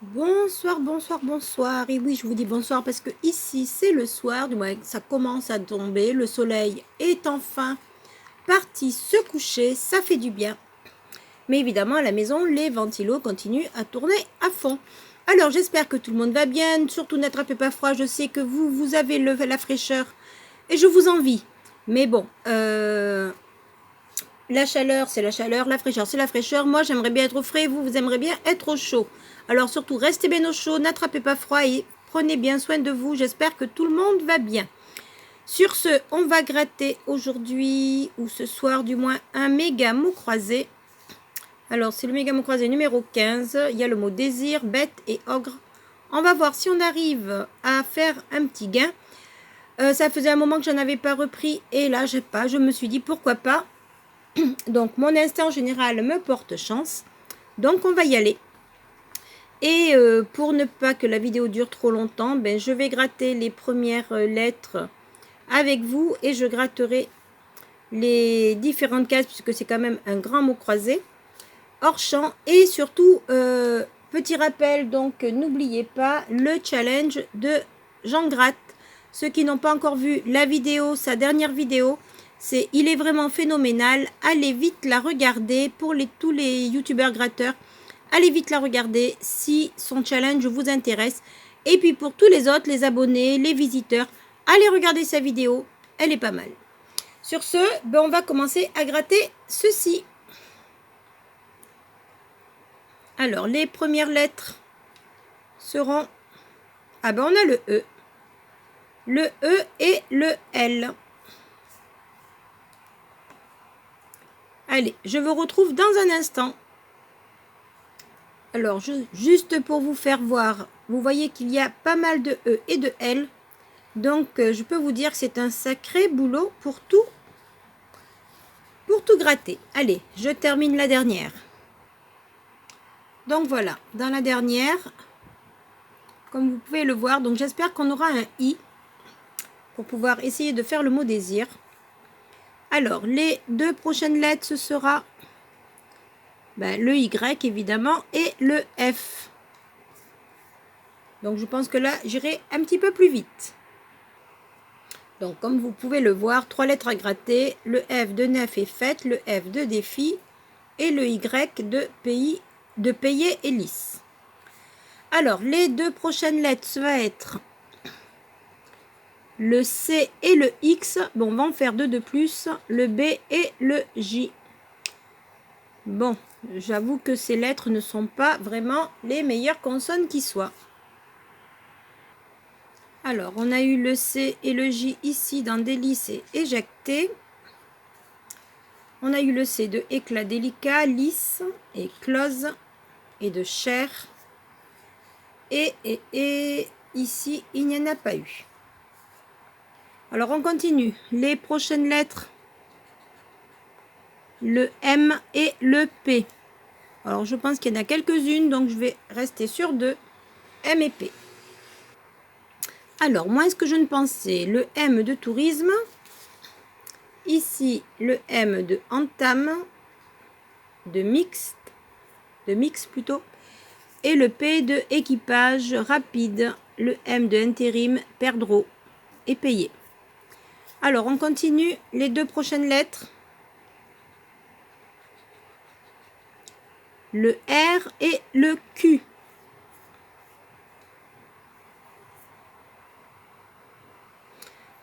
Bonsoir, bonsoir, bonsoir. Et oui, je vous dis bonsoir parce que ici, c'est le soir, du moins, ça commence à tomber. Le soleil est enfin parti se coucher. Ça fait du bien. Mais évidemment, à la maison, les ventilos continuent à tourner à fond. Alors, j'espère que tout le monde va bien. Surtout, n'attrapez pas froid. Je sais que vous avez la fraîcheur et je vous envie. Mais bon, la chaleur, c'est la chaleur, la fraîcheur, c'est la fraîcheur. Moi, j'aimerais bien être au frais, vous aimeriez bien être au chaud. Alors surtout, restez bien au chaud, n'attrapez pas froid et prenez bien soin de vous. J'espère que tout le monde va bien. Sur ce, on va gratter aujourd'hui, ou ce soir du moins, un méga mot croisé. Alors, c'est le méga mot croisé numéro 15. Il y a le mot désir, bête et ogre. On va voir si on arrive à faire un petit gain. Ça faisait un moment que je n'en avais pas repris et là, je me suis dit pourquoi pas. Donc, mon instinct général me porte chance. Donc, on va y aller. Et pour ne pas que la vidéo dure trop longtemps, ben, je vais gratter les premières lettres avec vous et je gratterai les différentes cases puisque c'est quand même un grand mot croisé hors champ. Et surtout, petit rappel, donc n'oubliez pas le challenge de Jean Gratte. Ceux qui n'ont pas encore vu la vidéo, sa dernière vidéo, il est vraiment phénoménal. Allez vite la regarder pour tous les youtubeurs gratteurs. Allez vite la regarder si son challenge vous intéresse. Et puis pour tous les autres, les abonnés, les visiteurs, allez regarder sa vidéo. Elle est pas mal. Sur ce, ben on va commencer à gratter ceci. Alors, les premières lettres seront... Ah ben, on a le E. Le E et le L. Allez, je vous retrouve dans un instant. Alors, juste pour vous faire voir, vous voyez qu'il y a pas mal de E et de L. Donc, je peux vous dire que c'est un sacré boulot pour tout gratter. Allez, je termine la dernière. Donc voilà, dans la dernière, comme vous pouvez le voir, donc j'espère qu'on aura un I pour pouvoir essayer de faire le mot désir. Alors, les deux prochaines lettres, ce sera le Y évidemment et le F. Donc je pense que là, j'irai un petit peu plus vite. Donc comme vous pouvez le voir, 3 lettres à gratter, le F de neuf est fait, le F de défi et le Y de payer et lisse. Alors les deux prochaines lettres, ça va être le C et le X. Bon, on va en faire deux de plus, le B et le J. Bon, j'avoue que ces lettres ne sont pas vraiment les meilleures consonnes qui soient. Alors, on a eu le C et le J ici dans délice et éjecté. On a eu le C de éclat délicat, lisse et close et de chair. Et ici, il n'y en a pas eu. Alors, on continue. Les prochaines lettres, le M et le P. Alors, je pense qu'il y en a quelques-unes, donc je vais rester sur deux, M et P. Alors, moins ce que je ne pensais, le M de tourisme. Ici, le M de entame, de mix plutôt, et le P de équipage rapide, le M de intérim, perdreau et payé. Alors, on continue les deux prochaines lettres. Le R et le Q.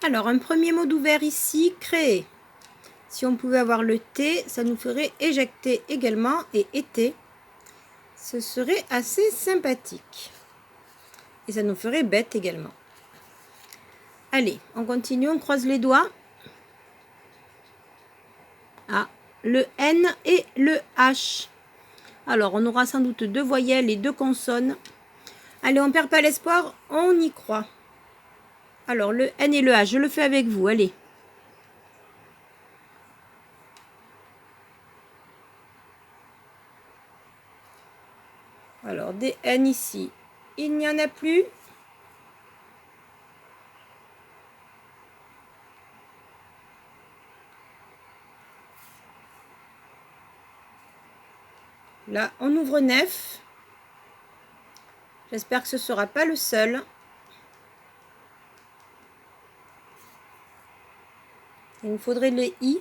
Alors, un premier mot d'ouvert ici, créer. Si on pouvait avoir le T, ça nous ferait éjecter également et été. Ce serait assez sympathique. Et ça nous ferait bête également. Allez, on continue, on croise les doigts. Ah, le N et le H. Alors, on aura sans doute deux voyelles et deux consonnes. Allez, on ne perd pas l'espoir, on y croit. Alors, le N et le H, je le fais avec vous, allez. Alors, des N ici, il n'y en a plus. Là, on ouvre 9. J'espère que ce ne sera pas le seul. Il me faudrait les i.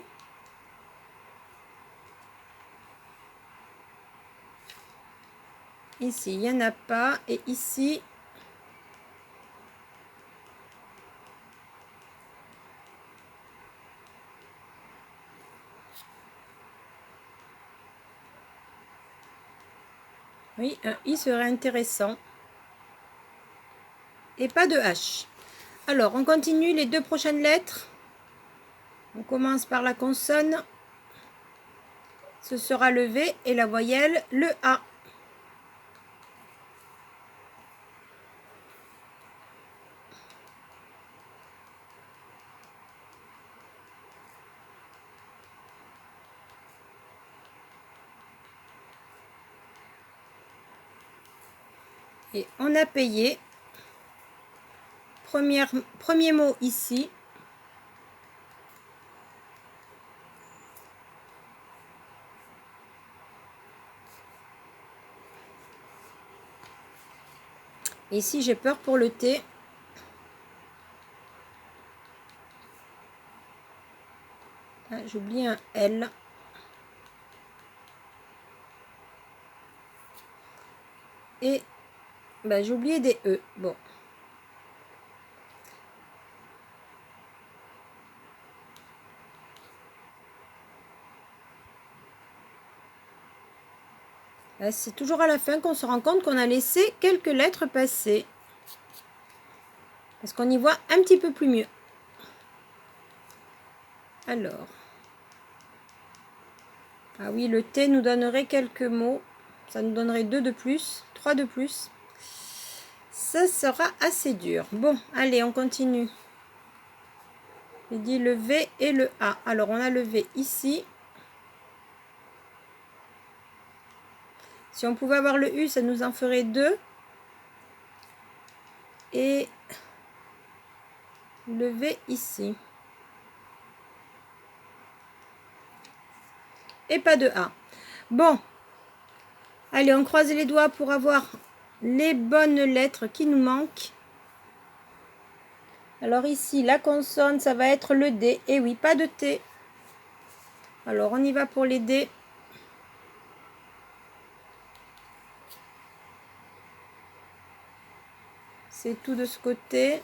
Ici, il n'y en a pas. Et ici, oui, un i serait intéressant. Et pas de h. Alors, on continue les deux prochaines lettres. On commence par la consonne. Ce sera le V et la voyelle, le A. Et on a payé. Premier mot ici. Ici, j'ai peur pour le T. Ah, j'oublie un L. Et ben, j'ai oublié des E. Bon. C'est toujours à la fin qu'on se rend compte qu'on a laissé quelques lettres passer. Parce qu'on y voit un petit peu plus mieux. Alors. Ah oui, le T nous donnerait quelques mots. Ça nous donnerait 2 de plus, 3 de plus. Ça sera assez dur. Bon, allez, on continue. J'ai dit le V et le A. Alors, on a le V ici. Si on pouvait avoir le U, ça nous en ferait 2. Et le V ici. Et pas de A. Bon. Allez, on croise les doigts pour avoir les bonnes lettres qui nous manquent. Alors ici, la consonne, ça va être le D. Et oui, pas de T. Alors, on y va pour les D. C'est tout de ce côté.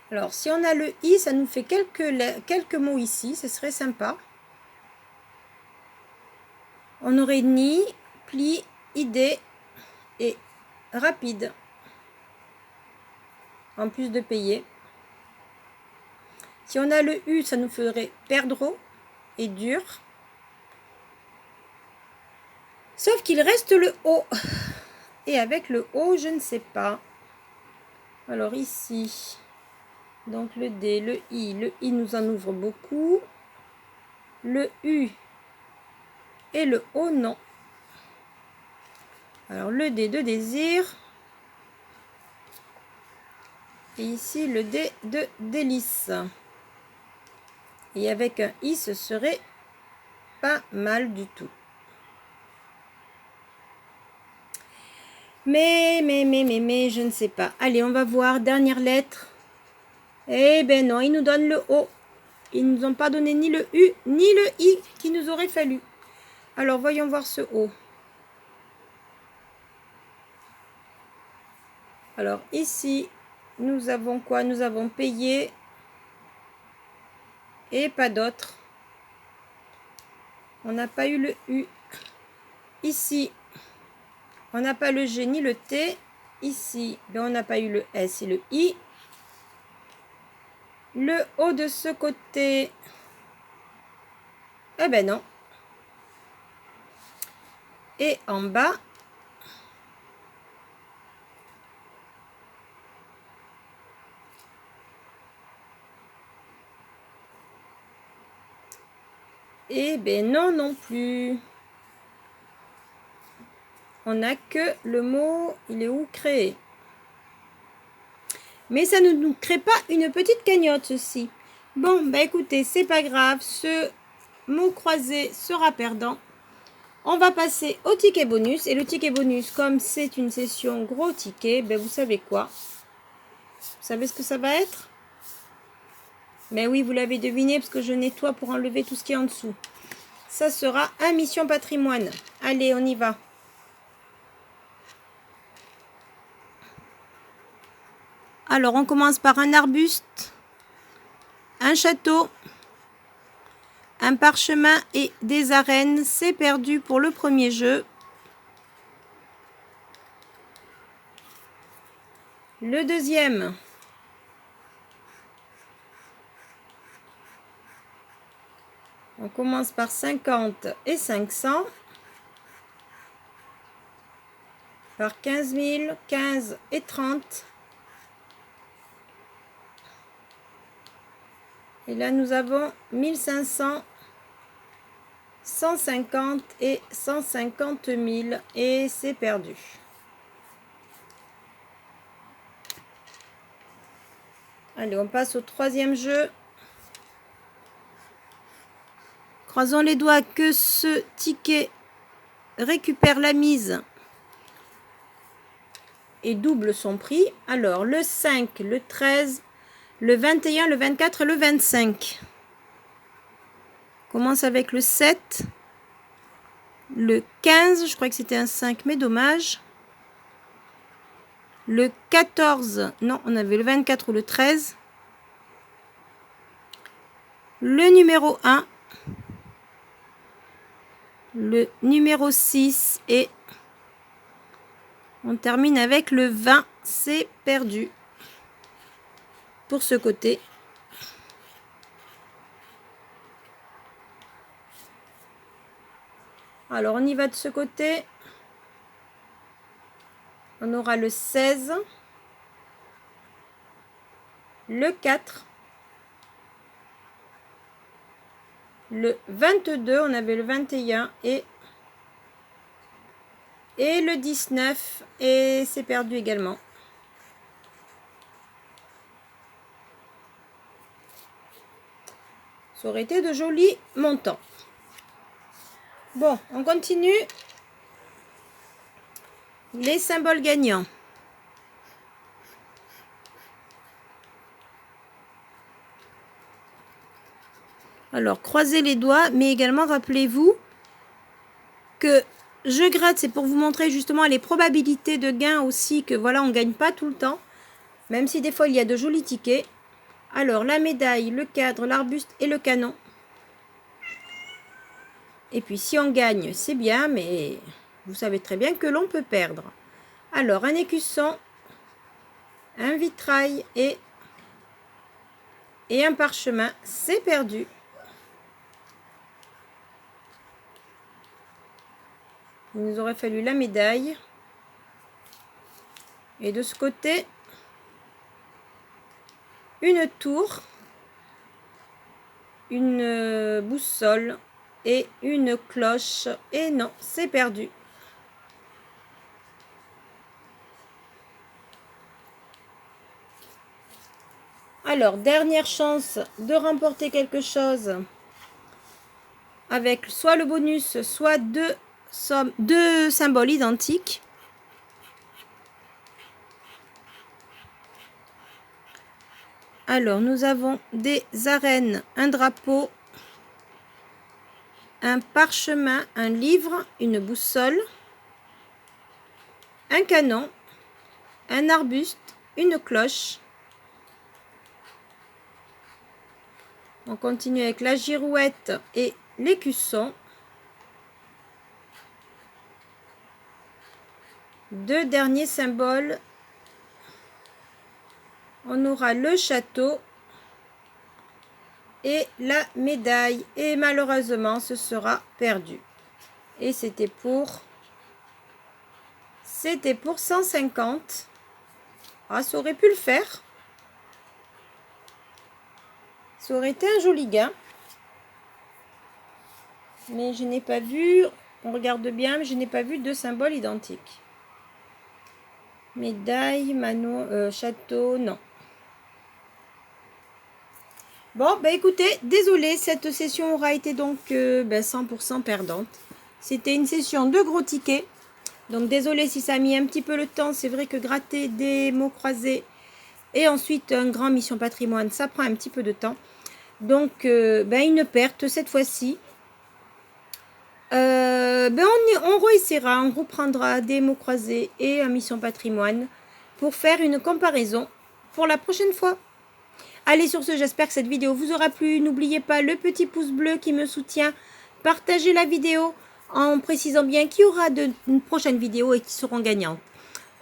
Alors, si on a le I, ça nous fait quelques mots ici. Ce serait sympa. On aurait ni, pli, idée et rapide. En plus de payer. Si on a le U, ça nous ferait perdre et dur. Sauf qu'il reste le O. Et avec le O, je ne sais pas. Alors ici, donc le D, le I nous en ouvre beaucoup. Le U et le O, non. Alors le D de désir. Et ici le D de délice. Et avec un I, ce serait pas mal du tout. Mais, je ne sais pas. Allez, on va voir. Dernière lettre. Eh ben non, ils nous donnent le O. Ils ne nous ont pas donné ni le U, ni le I qu'il nous aurait fallu. Alors, voyons voir ce O. Alors, ici, nous avons quoi? Nous avons payé et pas d'autre. On n'a pas eu le U. Ici, on n'a pas le G ni le T. Ici, ben, on n'a pas eu le S et le I. Le O de ce côté, eh ben non. Et en bas, eh ben non non plus. On n'a que le mot, il est où? Créé. Mais ça ne nous crée pas une petite cagnotte, ceci. Bon, bah écoutez, c'est pas grave. Ce mot croisé sera perdant. On va passer au ticket bonus. Et le ticket bonus, comme c'est une session gros ticket, ben vous savez quoi? Vous savez ce que ça va être? Mais oui, vous l'avez deviné parce que je nettoie pour enlever tout ce qui est en dessous. Ça sera un mission patrimoine. Allez, on y va. Alors, on commence par un arbuste, un château, un parchemin et des arènes. C'est perdu pour le premier jeu. Le deuxième. On commence par 50 et 500. Par 15 000, 15 et 30. Et là, nous avons 1500, 150 et 150 000. Et c'est perdu. Allez, on passe au troisième jeu. Croisons les doigts que ce ticket récupère la mise et double son prix. Alors, le 5, le 13, le 21, le 24 et le 25. On commence avec le 7, le 15, je crois que c'était un 5, mais dommage. Le 14, non, on avait le 24 ou le 13. Le numéro 1. Le numéro 6 et on termine avec le 20. C'est perdu pour ce côté. Alors, on y va de ce côté. On aura le 16, le 4, le 22, on avait le 21 et le 19 et c'est perdu également. Ça aurait été de jolis montants. Bon, on continue. Les symboles gagnants. Alors, croisez les doigts, mais également rappelez-vous que je gratte, c'est pour vous montrer justement les probabilités de gain aussi, que voilà, on ne gagne pas tout le temps, même si des fois il y a de jolis tickets. Alors, la médaille, le cadre, l'arbuste et le canon. Et puis, si on gagne, c'est bien, mais vous savez très bien que l'on peut perdre. Alors, un écusson, un vitrail et un parchemin, c'est perdu. Il nous aurait fallu la médaille. Et de ce côté, une tour, une boussole et une cloche. Et non, c'est perdu. Alors, dernière chance de remporter quelque chose avec soit le bonus, soit deux symboles identiques. Alors, nous avons des arènes, un drapeau, un parchemin, un livre, une boussole, un canon, un arbuste, une cloche. On continue avec la girouette et l'écusson. Deux derniers symboles. On aura le château et la médaille. Et malheureusement, ce sera perdu. Et c'était pour 150. Ah, ça aurait pu le faire. Ça aurait été un joli gain. Mais je n'ai pas vu, on regarde bien, mais je n'ai pas vu deux symboles identiques. Médaille, château, non. Bon, bah écoutez, désolé, cette session aura été donc 100% perdante. C'était une session de gros tickets. Donc désolé si ça a mis un petit peu le temps. C'est vrai que gratter des mots croisés et ensuite un grand mission patrimoine, ça prend un petit peu de temps. Donc une perte cette fois-ci. On réessayera, on reprendra des mots croisés et un mission patrimoine pour faire une comparaison pour la prochaine fois. Allez, sur ce, j'espère que cette vidéo vous aura plu. N'oubliez pas le petit pouce bleu qui me soutient. Partagez la vidéo en précisant bien qu'il y aura de prochaines vidéos et qui seront gagnantes.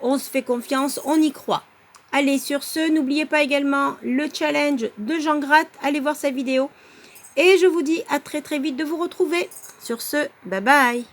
On se fait confiance, on y croit. Allez, sur ce, n'oubliez pas également le challenge de Jean Gratte. Allez voir sa vidéo. Et je vous dis à très très vite de vous retrouver. Sur ce, bye bye.